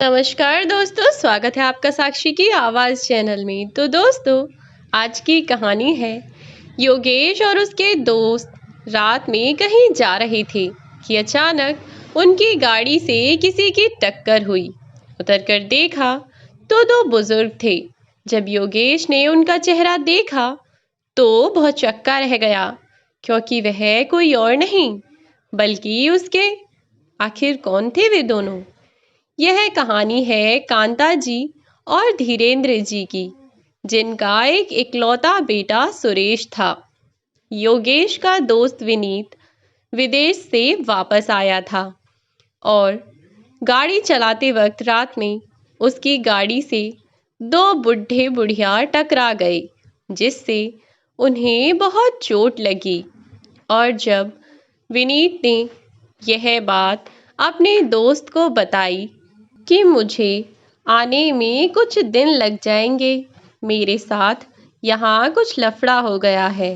नमस्कार दोस्तों, स्वागत है आपका साक्षी की आवाज़ चैनल में। तो दोस्तों, आज की कहानी है योगेश और उसके दोस्त रात में कहीं जा रहे थे कि अचानक उनकी गाड़ी से किसी की टक्कर हुई। उतरकर देखा तो दो बुजुर्ग थे। जब योगेश ने उनका चेहरा देखा तो बहुत चक्का रह गया, क्योंकि वह कोई और नहीं बल्कि उसके आखिर कौन थे वे दोनों। यह कहानी है कांता जी और धीरेन्द्र जी की, जिनका एक इकलौता बेटा सुरेश था। योगेश का दोस्त विनीत विदेश से वापस आया था और गाड़ी चलाते वक्त रात में उसकी गाड़ी से दो बुढ़े बुढ़िया टकरा गए, जिससे उन्हें बहुत चोट लगी। और जब विनीत ने यह बात अपने दोस्त को बताई कि मुझे आने में कुछ दिन लग जाएंगे, मेरे साथ यहाँ कुछ लफड़ा हो गया है,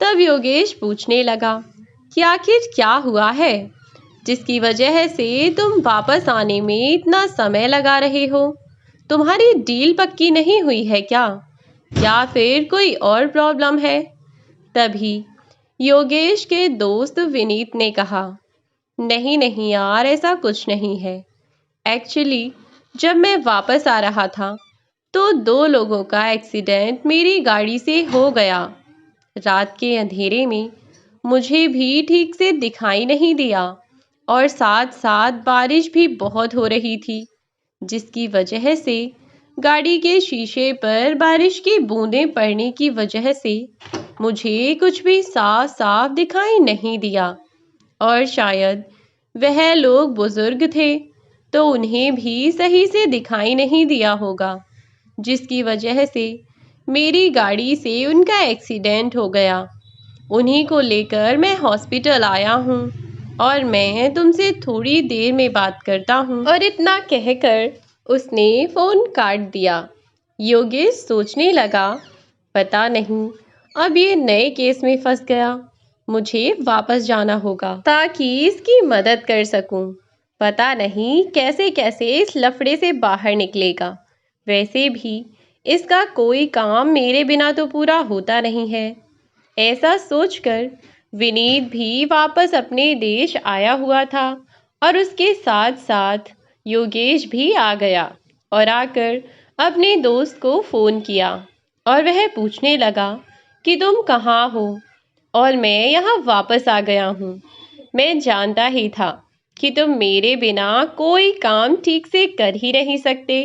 तब योगेश पूछने लगा कि आखिर क्या हुआ है जिसकी वजह से तुम वापस आने में इतना समय लगा रहे हो। तुम्हारी डील पक्की नहीं हुई है क्या, या फिर कोई और प्रॉब्लम है। तभी योगेश के दोस्त विनीत ने कहा, नहीं नहीं यार, ऐसा कुछ नहीं है। एक्चुअली जब मैं वापस आ रहा था तो दो लोगों का एक्सीडेंट मेरी गाड़ी से हो गया। रात के अंधेरे में मुझे भी ठीक से दिखाई नहीं दिया और साथ साथ बारिश भी बहुत हो रही थी, जिसकी वजह से गाड़ी के शीशे पर बारिश की बूंदें पड़ने की वजह से मुझे कुछ भी साफ साफ दिखाई नहीं दिया। और शायद वह लोग बुजुर्ग थे तो उन्हें भी सही से दिखाई नहीं दिया होगा, जिसकी वजह से मेरी गाड़ी से उनका एक्सीडेंट हो गया। उन्हीं को लेकर मैं हॉस्पिटल आया हूँ और मैं तुमसे थोड़ी देर में बात करता हूँ। और इतना कहकर उसने फ़ोन काट दिया। योगेश सोचने लगा, पता नहीं अब ये नए केस में फंस गया। मुझे वापस जाना होगा ताकि इसकी मदद कर सकूं। पता नहीं कैसे कैसे इस लफड़े से बाहर निकलेगा। वैसे भी इसका कोई काम मेरे बिना तो पूरा होता नहीं है। ऐसा सोचकर विनीत भी वापस अपने देश आया हुआ था और उसके साथ साथ योगेश भी आ गया और आकर अपने दोस्त को फ़ोन किया और वह पूछने लगा कि तुम कहाँ हो। और मैं यहाँ वापस आ गया हूँ। मैं जानता ही था कि तुम मेरे बिना कोई काम ठीक से कर ही नहीं सकते।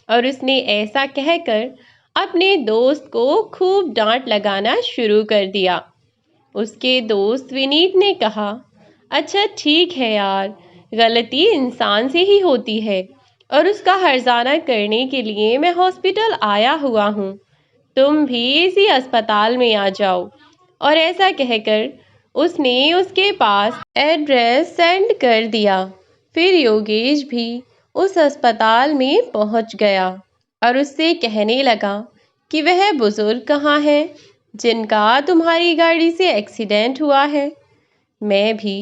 और उसने ऐसा कहकर अपने दोस्त को खूब डांट लगाना शुरू कर दिया। उसके दोस्त विनीत ने कहा, अच्छा ठीक है यार, गलती इंसान से ही होती है और उसका हर्जाना करने के लिए मैं हॉस्पिटल आया हुआ हूँ। तुम भी इसी अस्पताल में आ जाओ। और ऐसा कहकर उसने उसके पास एड्रेस सेंड कर दिया। फिर योगेश भी उस अस्पताल में पहुंच गया और उससे कहने लगा कि वह बुजुर्ग कहाँ है जिनका तुम्हारी गाड़ी से एक्सीडेंट हुआ है। मैं भी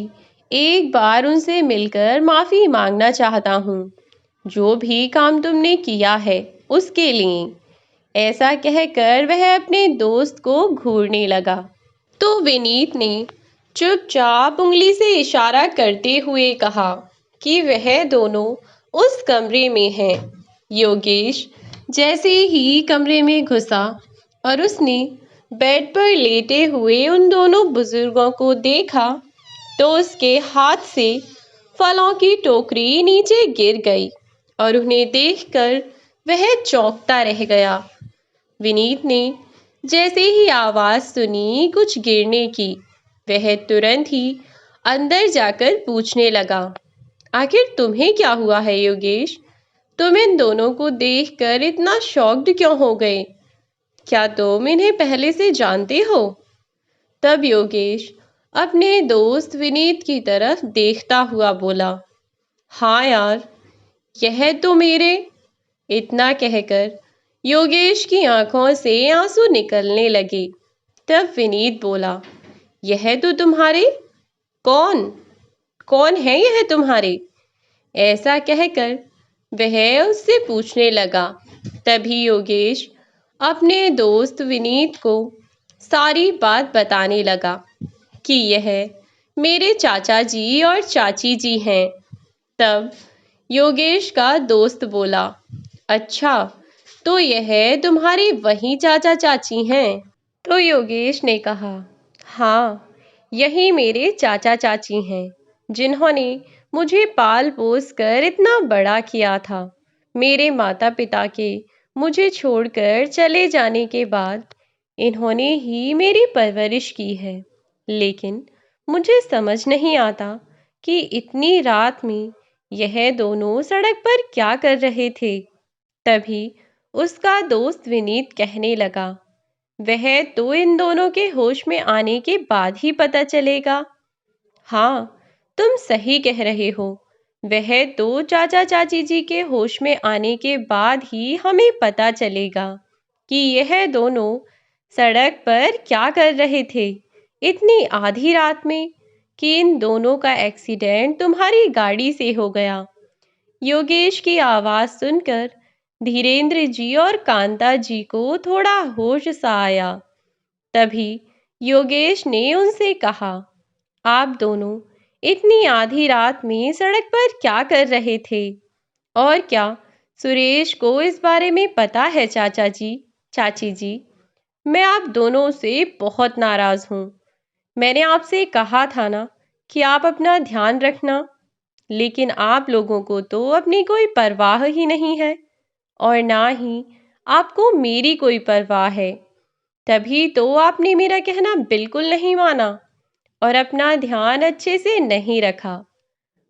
एक बार उनसे मिलकर माफ़ी मांगना चाहता हूँ, जो भी काम तुमने किया है उसके लिए। ऐसा कहकर वह अपने दोस्त को घूरने लगा। तो विनीत ने चुपचाप उंगली से इशारा करते हुए कहा कि वह दोनों उस कमरे में हैं। योगेश जैसे ही कमरे में घुसा और उसने बेड पर लेटे हुए उन दोनों बुजुर्गों को देखा तो उसके हाथ से फलों की टोकरी नीचे गिर गई और उन्हें देखकर वह चौंकता रह गया। विनीत ने जैसे ही आवाज़ सुनी कुछ गिरने की, वह तुरंत ही अंदर जाकर पूछने लगा, आखिर तुम्हें क्या हुआ है योगेश? तुम इन दोनों को देखकर इतना शॉक्ड क्यों हो गए? क्या तुम इन्हें पहले से जानते हो? तब योगेश अपने दोस्त विनीत की तरफ देखता हुआ बोला, हाँ यार, यह तो मेरे। इतना कहकर योगेश की आंखों से आंसू निकलने लगे। तब विनीत बोला, यह तो तुम्हारे। कौन कौन है यह तुम्हारे? ऐसा कहकर वह उससे पूछने लगा। तभी योगेश अपने दोस्त विनीत को सारी बात बताने लगा कि यह मेरे चाचा जी और चाची जी हैं। तब योगेश का दोस्त बोला, अच्छा, तो यह तुम्हारे वही चाचा चाची हैं? तो योगेश ने कहा, हाँ, यही मेरे चाचा चाची हैं, जिन्होंने मुझे पाल पोस कर इतना बड़ा किया था। मेरे माता पिता के मुझे छोड़कर चले जाने के बाद इन्होंने ही मेरी परवरिश की है। लेकिन मुझे समझ नहीं आता कि इतनी रात में यह दोनों सड़क पर क्या कर रहे थे। तभी उसका दोस्त विनीत कहने लगा, वह तो इन दोनों के होश में आने के बाद ही पता चलेगा। हाँ, तुम सही कह रहे हो। वह तो चाचा चाची जी के होश में आने के बाद ही हमें पता चलेगा कि यह दोनों सड़क पर क्या कर रहे थे इतनी आधी रात में, कि इन दोनों का एक्सीडेंट तुम्हारी गाड़ी से हो गया। योगेश की आवाज सुनकर धीरेन्द्र जी और कांता जी को थोड़ा होश सा आया। तभी योगेश ने उनसे कहा, आप दोनों इतनी आधी रात में सड़क पर क्या कर रहे थे? और क्या सुरेश को इस बारे में पता है चाचा जी, चाची जी? मैं आप दोनों से बहुत नाराज हूँ। मैंने आपसे कहा था ना कि आप अपना ध्यान रखना, लेकिन आप लोगों को तो अपनी कोई परवाह ही नहीं है, और ना ही आपको मेरी कोई परवाह है। तभी तो आपने मेरा कहना बिल्कुल नहीं माना और अपना ध्यान अच्छे से नहीं रखा।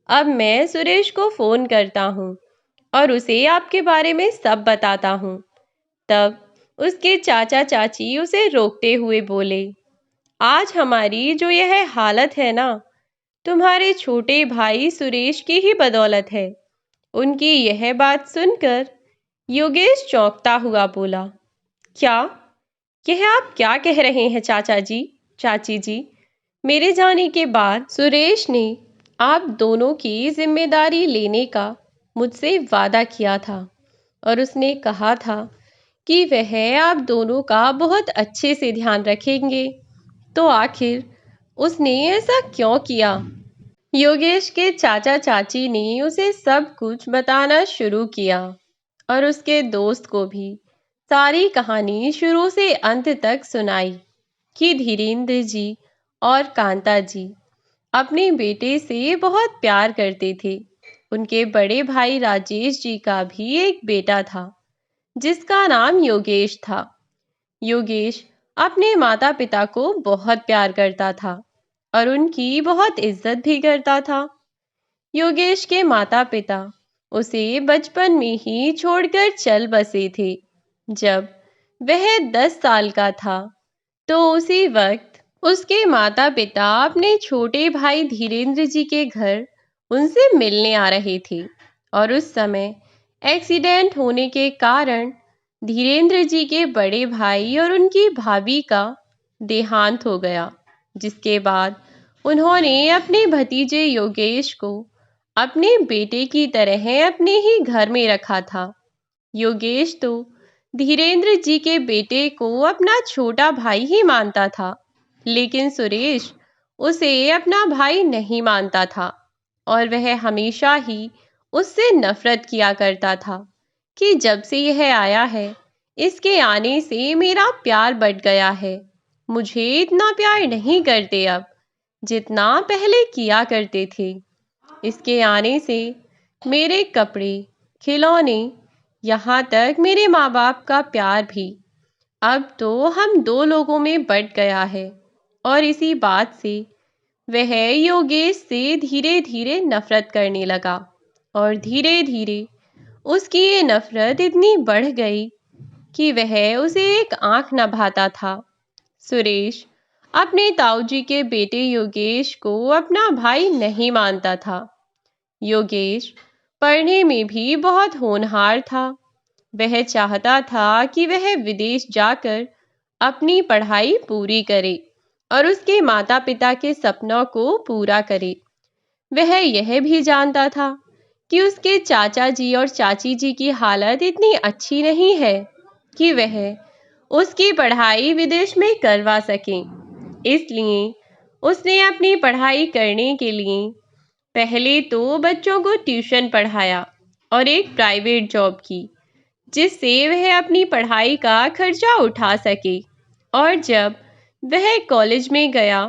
अब मैं सुरेश को फोन करता हूँ और उसे आपके बारे में सब बताता हूँ। तब उसके चाचा चाची उसे रोकते हुए बोले, आज हमारी जो यह हालत है ना, तुम्हारे छोटे भाई सुरेश की ही बदौलत है। उनकी यह बात सुनकर योगेश चौंकता हुआ बोला, क्या? यह आप क्या कह रहे हैं चाचा जी, चाची जी? मेरे जाने के बाद सुरेश ने आप दोनों की जिम्मेदारी लेने का मुझसे वादा किया था और उसने कहा था कि वह आप दोनों का बहुत अच्छे से ध्यान रखेंगे। तो आखिर उसने ऐसा क्यों किया? योगेश के चाचा चाची ने उसे सब कुछ बताना शुरू किया और उसके दोस्त को भी सारी कहानी शुरू से अंत तक सुनाई कि धीरेन्द्र जी और कांता जी अपने बेटे से बहुत प्यार करते थे। उनके बड़े भाई राजेश जी का भी एक बेटा था जिसका नाम योगेश था। योगेश अपने माता पिता को बहुत प्यार करता था और उनकी बहुत इज्जत भी करता था। योगेश के माता पिता उसे बचपन में ही छोड़कर चल बसे थे। जब वह 10 साल का था तो उसी वक्त उसके माता पिता अपने छोटे भाई धीरेन्द्र जी के घर उनसे मिलने आ रहे थे और उस समय एक्सीडेंट होने के कारण धीरेन्द्र जी के बड़े भाई और उनकी भाभी का देहांत हो गया, जिसके बाद उन्होंने अपने भतीजे योगेश को अपने बेटे की तरह अपने ही घर में रखा था। योगेश तो धीरेन्द्र जी के बेटे को अपना छोटा भाई ही मानता था, लेकिन सुरेश उसे अपना भाई नहीं मानता था और वह हमेशा ही उससे नफरत किया करता था कि जब से यह आया है, इसके आने से मेरा प्यार बढ़ गया है। मुझे इतना प्यार नहीं करते अब जितना पहले किया करते थे। इसके आने से मेरे कपड़े, खिलौने, यहाँ तक मेरे माँ बाप का प्यार भी अब तो हम दो लोगों में बंट गया है। और इसी बात से वह योगेश से धीरे धीरे नफरत करने लगा और धीरे धीरे उसकी ये नफरत इतनी बढ़ गई कि वह उसे एक आंख न भाता था। सुरेश अपने ताऊजी के बेटे योगेश को अपना भाई नहीं मानता था। योगेश पढ़ने में भी बहुत होनहार था। वह चाहता था कि वह विदेश जाकर अपनी पढ़ाई पूरी करे और उसके माता पिता के सपनों को पूरा करे। वह यह भी जानता था कि उसके चाचा जी और चाची जी की हालत इतनी अच्छी नहीं है कि वह उसकी पढ़ाई विदेश में करवा सकें। इसलिए उसने अपनी पढ़ाई करने के लिए पहले तो बच्चों को ट्यूशन पढ़ाया और एक प्राइवेट जॉब की, जिससे वह अपनी पढ़ाई का खर्चा उठा सके। और जब वह कॉलेज में गया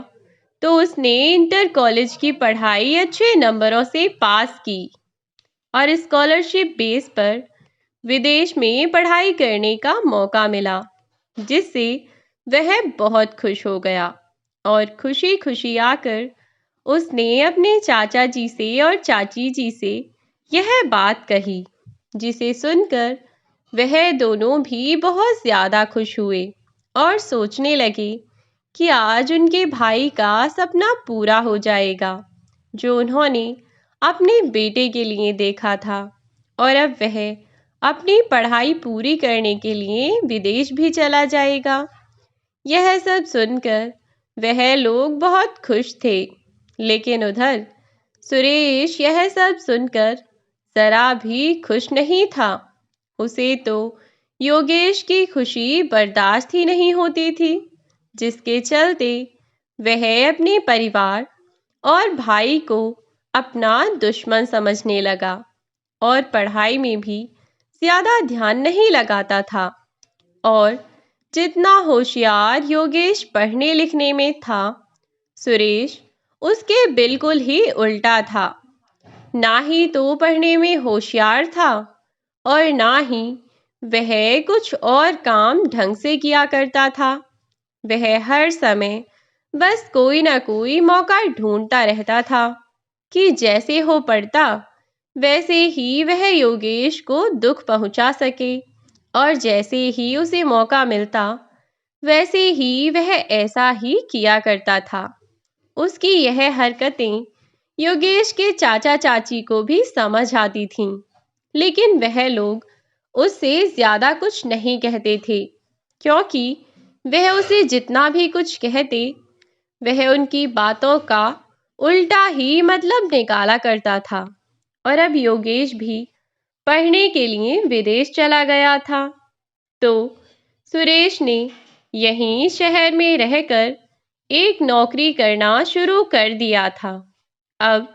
तो उसने इंटर कॉलेज की पढ़ाई अच्छे नंबरों से पास की और स्कॉलरशिप बेस पर विदेश में पढ़ाई करने का मौका मिला, जिससे वह बहुत खुश हो गया और खुशी खुशी आकर उसने अपने चाचा जी से और चाची जी से यह बात कही, जिसे सुनकर वह दोनों भी बहुत ज़्यादा खुश हुए और सोचने लगे कि आज उनके भाई का सपना पूरा हो जाएगा, जो उन्होंने अपने बेटे के लिए देखा था। और अब वह अपनी पढ़ाई पूरी करने के लिए विदेश भी चला जाएगा। यह सब सुनकर वह लोग बहुत खुश थे, लेकिन उधर सुरेश यह सब सुनकर जरा भी खुश नहीं था। उसे तो योगेश की खुशी बर्दाश्त ही नहीं होती थी, जिसके चलते वह अपने परिवार और भाई को अपना दुश्मन समझने लगा और पढ़ाई में भी ज़्यादा ध्यान नहीं लगाता था। और जितना होशियार योगेश पढ़ने लिखने में था, सुरेश उसके बिल्कुल ही उल्टा था। ना ही तो पढ़ने में होशियार था और ना ही वह कुछ और काम ढंग से किया करता था। वह हर समय बस कोई ना कोई मौका ढूंढता रहता था कि जैसे हो पढ़ता वैसे ही वह योगेश को दुख पहुंचा सके, और जैसे ही उसे मौका मिलता वैसे ही वह ऐसा ही किया करता था। उसकी यह हरकतें योगेश के चाचा चाची को भी समझ आती थीं, लेकिन वह लोग उससे ज़्यादा कुछ नहीं कहते थे, क्योंकि वह उसे जितना भी कुछ कहते वह उनकी बातों का उल्टा ही मतलब निकाला करता था। और अब योगेश भी पढ़ने के लिए विदेश चला गया था, तो सुरेश ने यहीं शहर में रहकर एक नौकरी करना शुरू कर दिया था। अब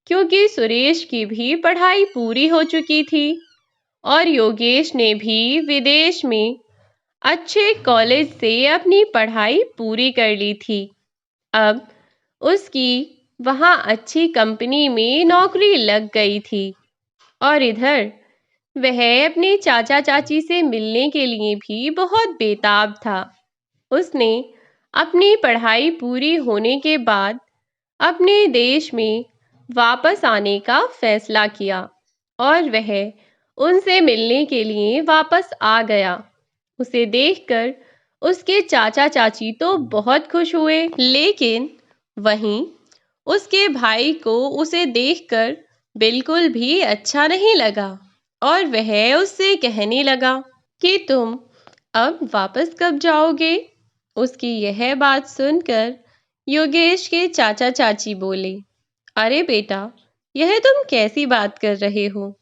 क्योंकि सुरेश की भी पढ़ाई पूरी हो चुकी थी और योगेश ने भी विदेश में अच्छे कॉलेज से अपनी पढ़ाई पूरी कर ली थी, अब उसकी वहाँ अच्छी कंपनी में नौकरी लग गई थी। और इधर वह अपने चाचा चाची से मिलने के लिए भी बहुत बेताब था। उसने अपनी पढ़ाई पूरी होने के बाद अपने देश में वापस आने का फैसला किया और वह उनसे मिलने के लिए वापस आ गया। उसे देखकर उसके चाचा चाची तो बहुत खुश हुए, लेकिन वहीं उसके भाई को उसे देखकर बिल्कुल भी अच्छा नहीं लगा और वह उससे कहने लगा कि तुम अब वापस कब जाओगे। उसकी यह बात सुनकर योगेश के चाचा चाची बोले, अरे बेटा, यह तुम कैसी बात कर रहे हो?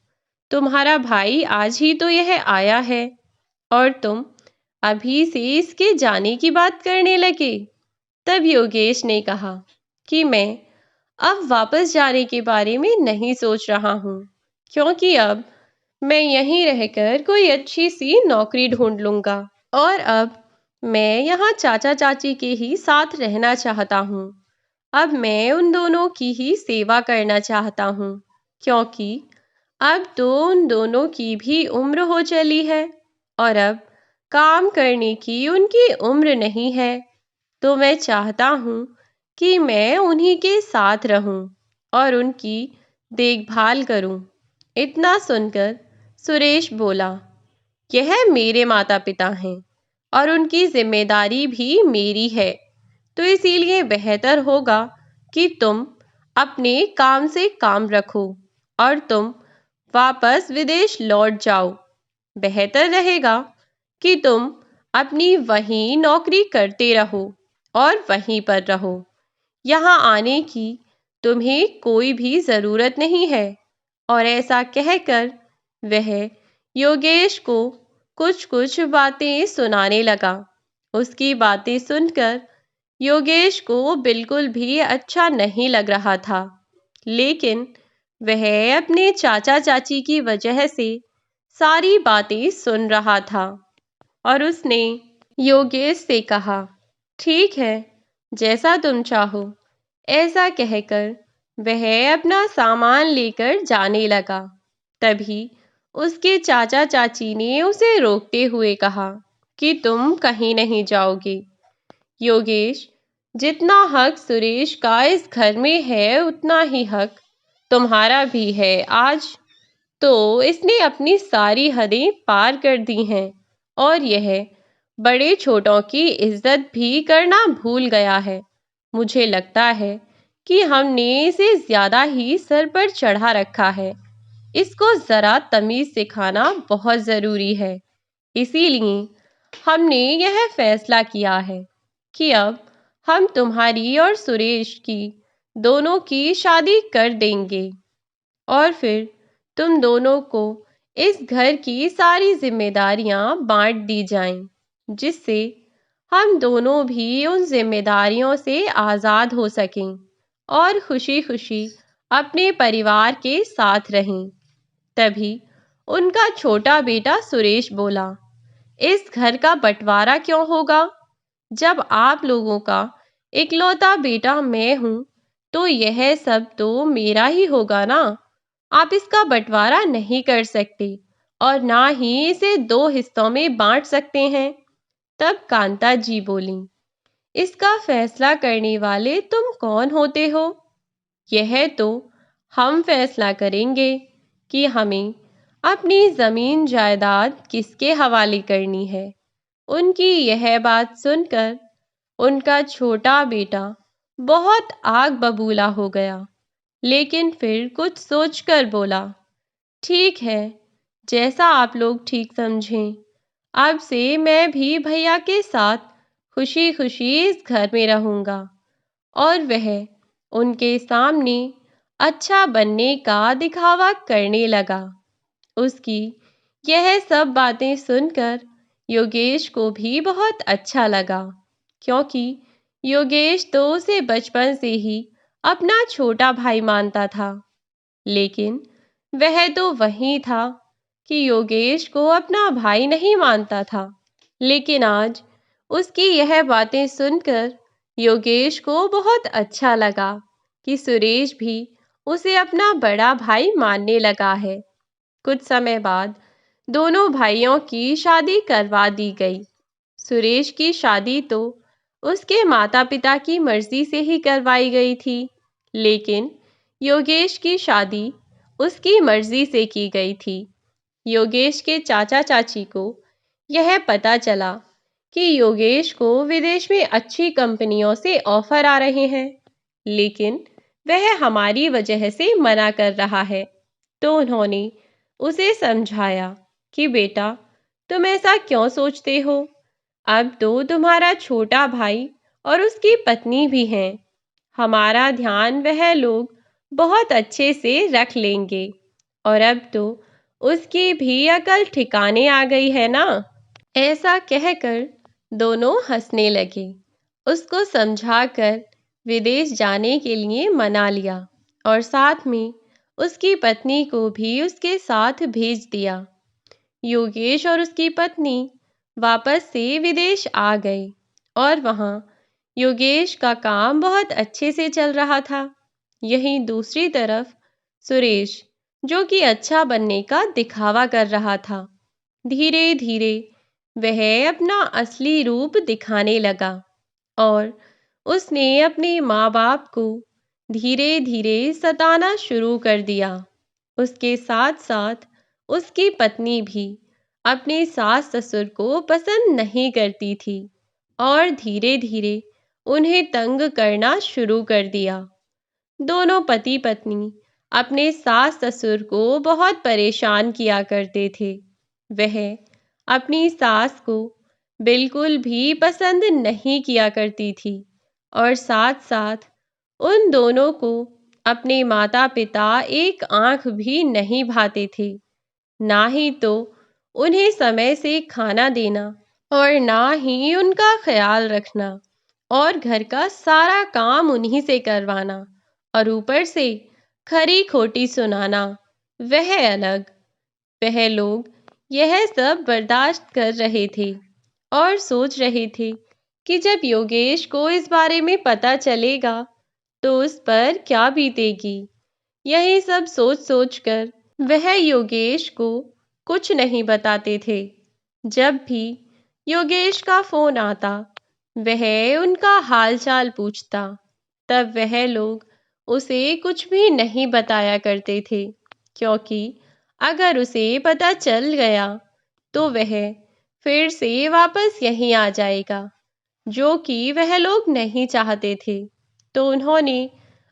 तुम्हारा भाई आज ही तो यह आया है और तुम अभी से इसके जाने की बात करने लगे। तब योगेश ने कहा कि मैं अब वापस जाने के बारे में नहीं सोच रहा हूँ, क्योंकि अब मैं यहीं रहकर कोई अच्छी सी नौकरी ढूंढ लूँगा और अब मैं यहाँ चाचा चाची के ही साथ रहना चाहता हूँ। अब मैं उन दोनों की ही सेवा करना चाहता हूँ, क्योंकि अब तो उन दोनों की भी उम्र हो चली है और अब काम करने की उनकी उम्र नहीं है। तो मैं चाहता हूँ कि मैं उन्हीं के साथ रहूं और उनकी देखभाल करूं। इतना सुनकर सुरेश बोला, यह मेरे माता पिता हैं और उनकी जिम्मेदारी भी मेरी है, तो इसीलिए बेहतर होगा कि तुम अपने काम से काम रखो और तुम वापस विदेश लौट जाओ। बेहतर रहेगा कि तुम अपनी वहीं नौकरी करते रहो और वहीं पर रहो। यहाँ आने की तुम्हें कोई भी ज़रूरत नहीं है और ऐसा कहकर वह योगेश को कुछ कुछ बातें सुनाने लगा। उसकी बातें सुनकर योगेश को बिल्कुल भी अच्छा नहीं लग रहा था, लेकिन वह अपने चाचा चाची की वजह से सारी बातें सुन रहा था। और उसने योगेश से कहा, ठीक है, जैसा तुम चाहो। ऐसा कहकर वह अपना सामान लेकर जाने लगा। तभी उसके चाचा चाची ने उसे रोकते हुए कहा कि तुम कहीं नहीं जाओगे। योगेश, जितना हक सुरेश का इस घर में है उतना ही हक तुम्हारा भी है। आज तो इसने अपनी सारी हदें पार कर दी हैं और यह बड़े छोटों की इज्जत भी करना भूल गया है। मुझे लगता है कि हमने इसे ज़्यादा ही सर पर चढ़ा रखा है। इसको ज़रा तमीज़ सिखाना बहुत ज़रूरी है। इसीलिए हमने यह फैसला किया है कि अब हम तुम्हारी और सुरेश की दोनों की शादी कर देंगे और फिर तुम दोनों को इस घर की सारी जिम्मेदारियां बांट दी जाएं, जिससे हम दोनों भी उन जिम्मेदारियों से आज़ाद हो सकें और खुशी खुशी अपने परिवार के साथ रहें। तभी उनका छोटा बेटा सुरेश बोला, इस घर का बंटवारा क्यों होगा? जब आप लोगों का इकलौता बेटा मैं हूं, तो यह सब तो मेरा ही होगा ना। आप इसका बंटवारा नहीं कर सकते और ना ही इसे दो हिस्सों में बांट सकते हैं। तब कांता जी बोली, इसका फैसला करने वाले तुम कौन होते हो? यह तो हम फैसला करेंगे कि हमें अपनी जमीन जायदाद किसके हवाले करनी है। उनकी यह बात सुनकर उनका छोटा बेटा बहुत आग बबूला हो गया, लेकिन फिर कुछ सोचकर बोला, ठीक है, जैसा आप लोग ठीक समझें। अब से मैं भी भैया के साथ खुशी खुशी इस घर में रहूंगा। और वह उनके सामने अच्छा बनने का दिखावा करने लगा। उसकी यह सब बातें सुनकर योगेश को भी बहुत अच्छा लगा, क्योंकि योगेश तो उसे बचपन से ही अपना छोटा भाई मानता था। लेकिन वह तो वही था कि योगेश को अपना भाई नहीं मानता था। लेकिन आज उसकी यह बातें सुनकर योगेश को बहुत अच्छा लगा कि सुरेश भी उसे अपना बड़ा भाई मानने लगा है। कुछ समय बाद दोनों भाइयों की शादी करवा दी गई। सुरेश की शादी तो उसके माता पिता की मर्जी से ही करवाई गई थी, लेकिन योगेश की शादी उसकी मर्जी से की गई थी। योगेश के चाचा चाची को यह पता चला कि योगेश को विदेश में अच्छी कंपनियों से ऑफर आ रहे हैं, लेकिन वह हमारी वजह से मना कर रहा है। तो उन्होंने उसे समझाया कि बेटा, तुम ऐसा क्यों सोचते हो? अब तो तुम्हारा छोटा भाई और उसकी पत्नी भी हैं। हमारा ध्यान वह लोग बहुत अच्छे से रख लेंगे और अब तो उसकी भी अकल ठिकाने आ गई है ना। ऐसा कहकर दोनों हंसने लगे। उसको समझाकर विदेश जाने के लिए मना लिया और साथ में उसकी पत्नी को भी उसके साथ भेज दिया। योगेश और उसकी पत्नी वापस से विदेश आ गए और वहाँ योगेश का काम बहुत अच्छे से चल रहा था। यहीं दूसरी तरफ सुरेश, जो कि अच्छा बनने का दिखावा कर रहा था, धीरे धीरे वह अपना असली रूप दिखाने लगा और उसने अपने माँ बाप को धीरे धीरे सताना शुरू कर दिया। उसके साथ साथ उसकी पत्नी भी अपने सास ससुर को पसंद नहीं करती थी और धीरे धीरे उन्हें तंग करना शुरू कर दिया। दोनों पति पत्नी अपने सास ससुर को बहुत परेशान किया करते थे। वह अपनी सास को बिल्कुल भी पसंद नहीं किया करती थी और साथ साथ उन दोनों को अपने माता पिता एक आंख भी नहीं भाते थे, ना ही तो उन्हें समय से खाना देना और ना ही उनका ख्याल रखना और घर का सारा काम उन्हीं से करवाना और ऊपर से खरी खोटी सुनाना, वह अलग। वह लोग यह सब बर्दाश्त कर रहे थे और सोच रहे थे कि जब योगेश को इस बारे में पता चलेगा तो उस पर क्या बीतेगी। यही सब सोच सोच कर वह योगेश को कुछ नहीं बताते थे। जब भी योगेश का फोन आता, वह उनका हालचाल पूछता, तब वह लोग उसे कुछ भी नहीं बताया करते थे, क्योंकि अगर उसे पता चल गया तो वह फिर से वापस यहीं आ जाएगा, जो कि वह लोग नहीं चाहते थे। तो उन्होंने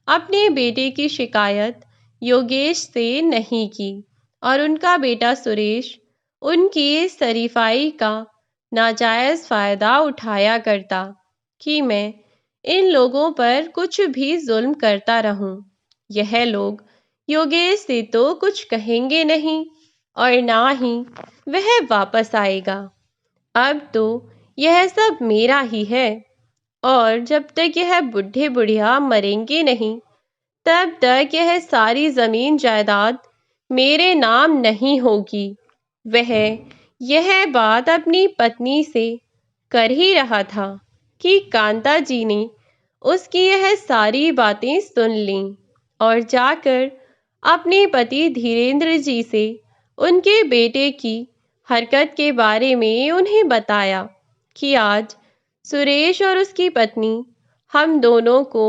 अपने बेटे की शिकायत योगेश से नहीं की और उनका बेटा सुरेश उनकी इस शरीफाई का नाजायज़ फ़ायदा उठाया करता कि मैं इन लोगों पर कुछ भी जुल्म करता रहूं। यह लोग योगेश से तो कुछ कहेंगे नहीं और ना ही वह वापस आएगा। अब तो यह सब मेरा ही है और जब तक यह बुढ़े बुढ़िया मरेंगे नहीं, तब तक यह सारी जमीन जायदाद मेरे नाम नहीं होगी। वह यह बात अपनी पत्नी से कर ही रहा था कि कांता जी ने उसकी यह सारी बातें सुन लीं और जाकर अपने पति धीरेंद्र जी से उनके बेटे की हरकत के बारे में उन्हें बताया कि आज सुरेश और उसकी पत्नी हम दोनों को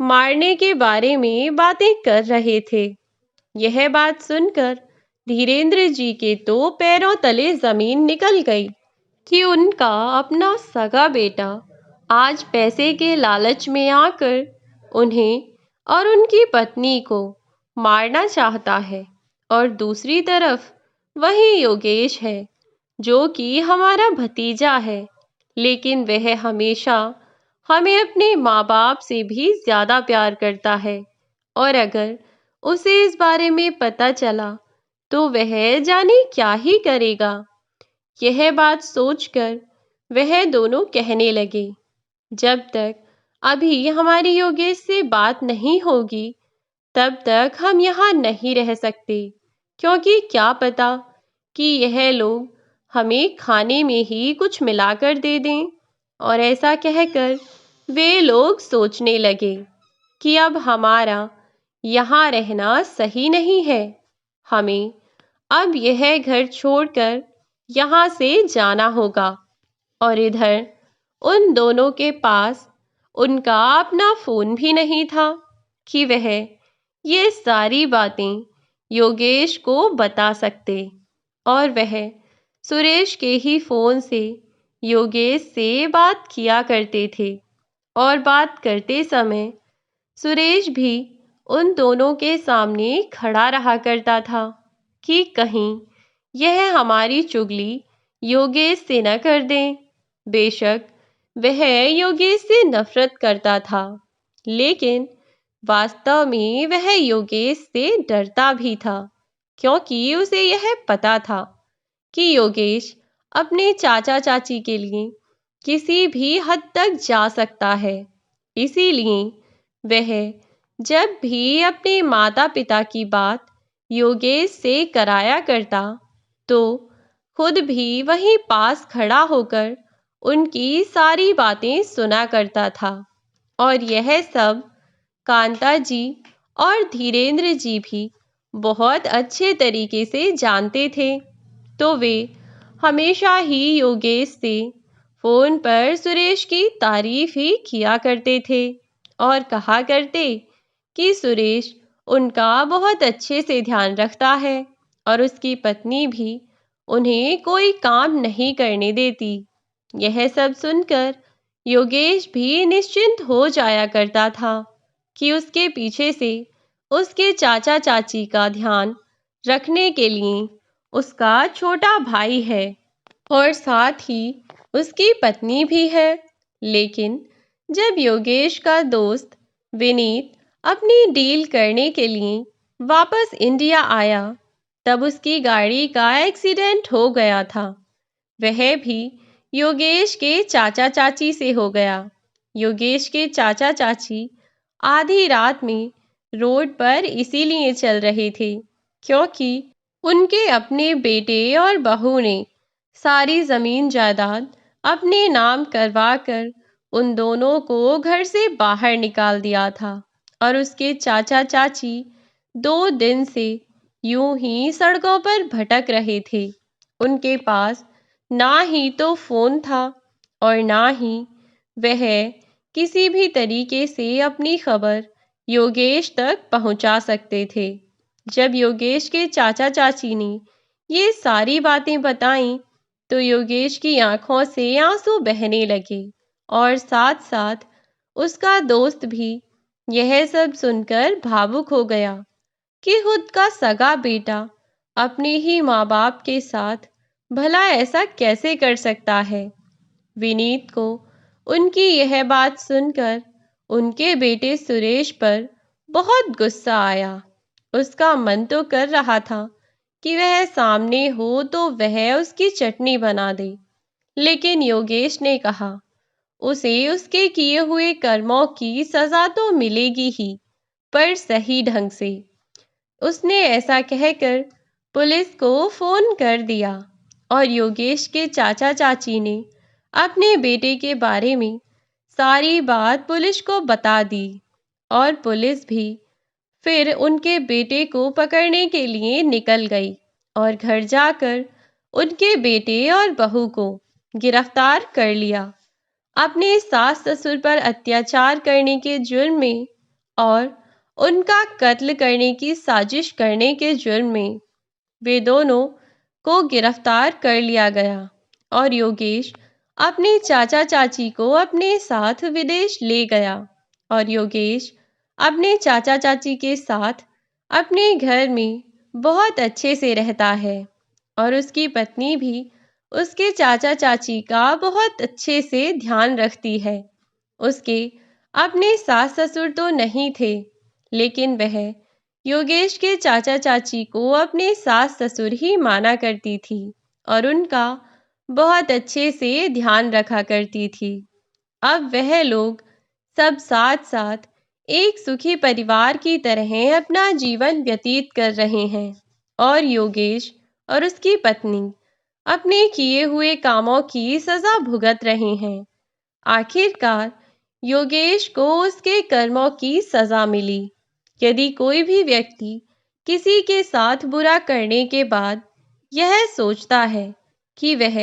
मारने के बारे में बातें कर रहे थे। यह बात सुनकर धीरेंद्र जी के तो पैरों तले जमीन निकल गई कि उनका अपना सगा बेटा आज पैसे के लालच में आकर उन्हें और उनकी पत्नी को मारना चाहता है, और दूसरी तरफ वही योगेश है जो कि हमारा भतीजा है, लेकिन वह हमेशा हमें अपने माँ बाप से भी ज़्यादा प्यार करता है और अगर उसे इस बारे में पता चला तो वह जाने क्या ही करेगा। यह बात सोचकर वह दोनों कहने लगे, जब तक अभी हमारी योगेश से बात नहीं होगी तब तक हम यहाँ नहीं रह सकते, क्योंकि क्या पता कि यह लोग हमें खाने में ही कुछ मिलाकर दे दें। और ऐसा कहकर वे लोग सोचने लगे कि अब हमारा यहाँ रहना सही नहीं है, हमें अब यह घर छोड़कर यहाँ से जाना होगा। और इधर उन दोनों के पास उनका अपना फोन भी नहीं था कि वह ये सारी बातें योगेश को बता सकते, और वह सुरेश के ही फोन से योगेश से बात किया करते थे। और बात करते समय सुरेश भी उन दोनों के सामने खड़ा रहा करता था कि कहीं यह हमारी चुगली योगेश से न कर दें। बेशक वह योगेश से नफरत करता था, लेकिन वास्तव में वह योगेश से डरता भी था, क्योंकि उसे यह पता था कि योगेश अपने चाचा चाची के लिए किसी भी हद तक जा सकता है। इसीलिए वह जब भी अपने माता पिता की बात योगेश से कराया करता तो खुद भी वहीं पास खड़ा होकर उनकी सारी बातें सुना करता था। और यह सब कांता जी और धीरेंद्र जी भी बहुत अच्छे तरीके से जानते थे, तो वे हमेशा ही योगेश से फोन पर सुरेश की तारीफ ही किया करते थे और कहा करते कि सुरेश उनका बहुत अच्छे से ध्यान रखता है और उसकी पत्नी भी उन्हें कोई काम नहीं करने देती। यह सब सुनकर योगेश भी निश्चिंत हो जाया करता था कि उसके पीछे से उसके चाचा चाची का ध्यान रखने के लिए उसका छोटा भाई है और साथ ही उसकी पत्नी भी है। लेकिन जब योगेश का दोस्त विनीत अपनी डील करने के लिए वापस इंडिया आया, तब उसकी गाड़ी का एक्सीडेंट हो गया था। वह भी योगेश के चाचा चाची से हो गया। योगेश के चाचा चाची आधी रात में रोड पर इसीलिए चल रहे थे क्योंकि उनके अपने बेटे और बहू ने सारी जमीन जायदाद अपने नाम करवा कर उन दोनों को घर से बाहर निकाल दिया था और उसके चाचा चाची 2 दिन से यूं ही सड़कों पर भटक रहे थे। उनके पास ना ही तो फोन था और ना ही वह किसी भी तरीके से अपनी खबर योगेश तक पहुंचा सकते थे। जब योगेश के चाचा चाची ने ये सारी बातें बताईं तो योगेश की आंखों से आंसू बहने लगे और साथ साथ उसका दोस्त भी यह सब सुनकर भावुक हो गया कि खुद का सगा बेटा अपने ही माँ बाप के साथ भला ऐसा कैसे कर सकता है। विनीत को उनकी यह बात सुनकर उनके बेटे सुरेश पर बहुत गुस्सा आया। उसका मन तो कर रहा था कि वह सामने हो तो वह उसकी चटनी बना दे, लेकिन योगेश ने कहा उसे उसके किए हुए कर्मों की सजा तो मिलेगी ही, पर सही ढंग से। उसने ऐसा कहकर पुलिस को फोन कर दिया और योगेश के चाचा चाची ने अपने बेटे के बारे में सारी बात पुलिस को बता दी और पुलिस भी फिर उनके बेटे को पकड़ने के लिए निकल गई और घर जाकर उनके बेटे और बहू को गिरफ्तार कर लिया। अपने सास ससुर पर अत्याचार करने के जुर्म में और उनका कत्ल करने की साजिश करने के जुर्म में वे दोनों को गिरफ्तार कर लिया गया और योगेश अपने चाचा चाची को अपने साथ विदेश ले गया और योगेश अपने चाचा चाची के साथ अपने घर में बहुत अच्छे से रहता है और उसकी पत्नी भी उसके चाचा चाची का बहुत अच्छे से ध्यान रखती है। उसके अपने सास ससुर तो नहीं थे, लेकिन वह योगेश के चाचा चाची को अपने सास ससुर ही माना करती थी और उनका बहुत अच्छे से ध्यान रखा करती थी। अब वह लोग सब साथ साथ एक सुखी परिवार की तरह अपना जीवन व्यतीत कर रहे हैं और योगेश और उसकी पत्नी अपने किए हुए कामों की सजा भुगत रहे हैं। आखिरकार योगेश को उसके कर्मों की सजा मिली। यदि कोई भी व्यक्ति किसी के साथ बुरा करने के बाद यह सोचता है कि वह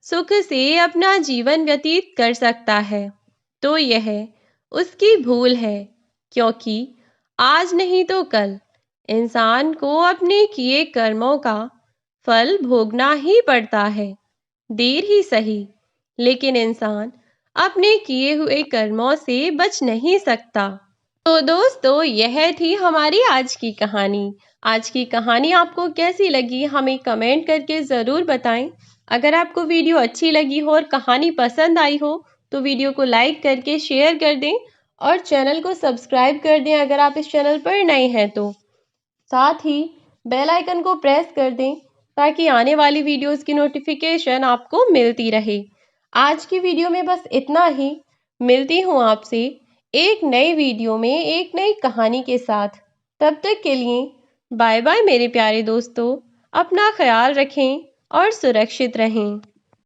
सुख से अपना जीवन व्यतीत कर सकता है, तो यह उसकी भूल है, क्योंकि आज नहीं तो कल इंसान को अपने किए कर्मों का फल भोगना ही पड़ता है। देर ही सही, लेकिन इंसान अपने किए हुए कर्मों से बच नहीं सकता। तो दोस्तों, यह थी हमारी आज की कहानी। आज की कहानी आपको कैसी लगी हमें कमेंट करके ज़रूर बताएं। अगर आपको वीडियो अच्छी लगी हो और कहानी पसंद आई हो तो वीडियो को लाइक करके शेयर कर दें और चैनल को सब्सक्राइब कर दें अगर आप इस चैनल पर नए हैं तो। साथ ही बेल आइकन को प्रेस कर दें ताकि आने वाली वीडियोस की नोटिफिकेशन आपको मिलती रहे। आज की वीडियो में बस इतना ही। मिलती हूँ आपसे एक नई वीडियो में एक नई कहानी के साथ। तब तक के लिए बाय बाय मेरे प्यारे दोस्तों। अपना ख्याल रखें और सुरक्षित रहें।